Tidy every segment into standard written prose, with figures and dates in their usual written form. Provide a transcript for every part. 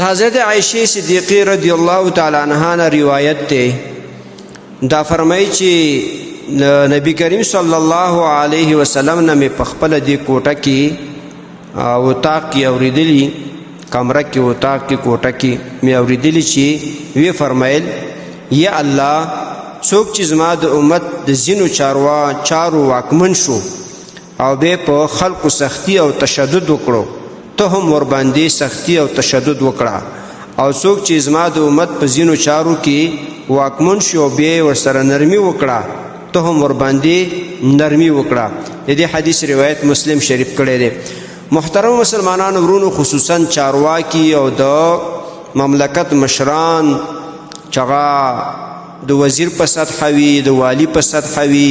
حضرت عائشہ صدیقہ رضی اللہ تعالی عنہا نے روایت تے دا فرمائی چې نبی کریم صلی الله علیه وسلم نے می پخپل دی کوټه کې او تاق کی اوریدلی کمره کې او تاق کی کوټه کې می اوریدلی چې وی فرمایل یا الله څوک چې زما د امت د زینو چارو واکمن شو او به په خلقو سختی او تشدد وکړو ته هم ور باندې سختی او تشدد وکړه او څوک چې زما د امت په زینو چارو کې واکمن شو به ور سره نرمي وکړه ته هم ور باندې نرمي وکړه. د دې حدیث روایت مسلم شریف کړی دی. محترم مسلمانانو ورونو، خصوصا چارواکي او د مملکت مشران چغا د وزیر په سطح وي، د والی په سطح وي،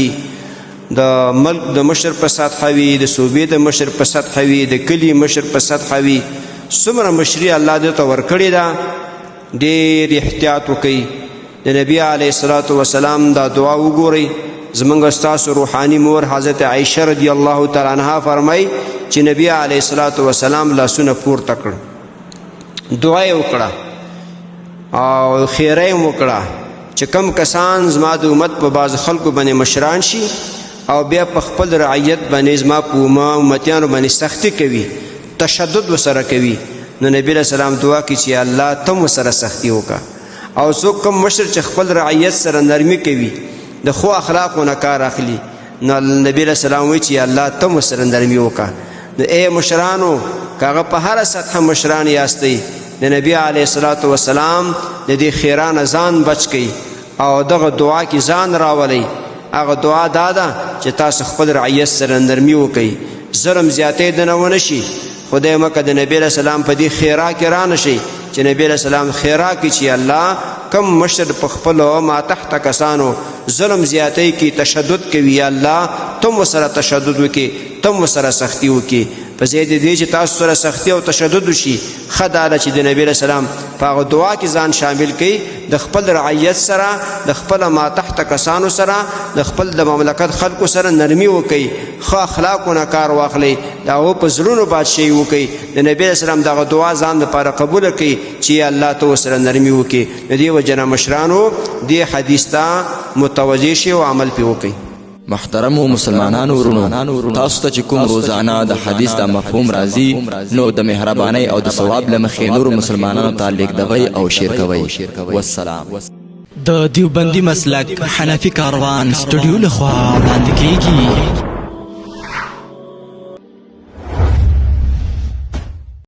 د ملک د مشر په سطح وي، د صوبې د مشر په سطح وي، د کلی مشر په سطح وي، څومره مشري الله دې ته ورکړې ده، ډېر احتیاط وکړئ. د نبی علیه الصلاة والسلام دا دعا وګورئ. زمونږ ستاسو روحاني مور حضرت عائشہ رضی الله تعالی عنها فرمای چې نبی علیه الصلاة والسلام لاسونه پورته کړ، دعا یې وکړه او خیره یې وکړه چې کم کسان زما د امت په بعض خلکو باندې مشران شي او بیا په خپل رعیت باندې زما په امتیانو باندې سختی کوي، تشدد وسره کوي، نو نبی علیه السلام دعا کوي چې الله تم وسره سختی وکړه. او څوک کم مشر چې خپل رعیت سره نرمي کوي، د خو اخلاقو نه کار اخلي، نو نبی علیه السلام وایي چې الله تم سره نرمي وکړه. نو ای مشرانو، که هغه په هره سطحه مشران یاستئ، د نبی علیه الصلاة والسلام د دې خیرانه ځان بچ کړئ او دغه دعا کې ځان راولئ. هغه دعا دا ده چې تاسو خپل رعیت سره نرمي وکړئ، ظلم زیاتې دنه ونه شي. خدای مکه د نبی علیه السلام په دې خیرا کې را نشئ چې نبی علیه السلام خیرا کې چې الله کم مشر په خپلو ما تحت کسانو ظلم زیاتی کی، تشدد کوي، یا الله تم ورسره تشدد وکړي، تم ورسره سختی وکړي. په ځای د دې چې تاسو سره سختی او تشدد وشي، ښه دا ده چې د نبی علیه السلام په هغه دعا کې ځان شامل کړئ، د خپل رعیت سره، د خپل ما تحت کسانو سره، د خپل د مملکت خلکو سره نرمي وکړئ، ښه اخلاقو نه کار واخلئ، د هغو په زړونو بادشاهي وکړئ. د نبی علیه السلام دغه دعا ځان لپاره قبوله کړئ چې الله ته ورسره نرمي وکړي. د دې وجه نه مشرانو دې حدیث ته متوجه شي او عمل پې وکړئ. محترمو مسلمانانو ورونو، تاسو ته چې کوم روزانه د حدیث دا مفهوم راځي، نو د مهربانۍ او د ثواب له مخې نورو مسلمانانو ته لیږدوئ او شیر کوئ. والسلام. د دیوبندي مسلک حنفي کاروان سټوډیو لخوا وړاندې کیږي.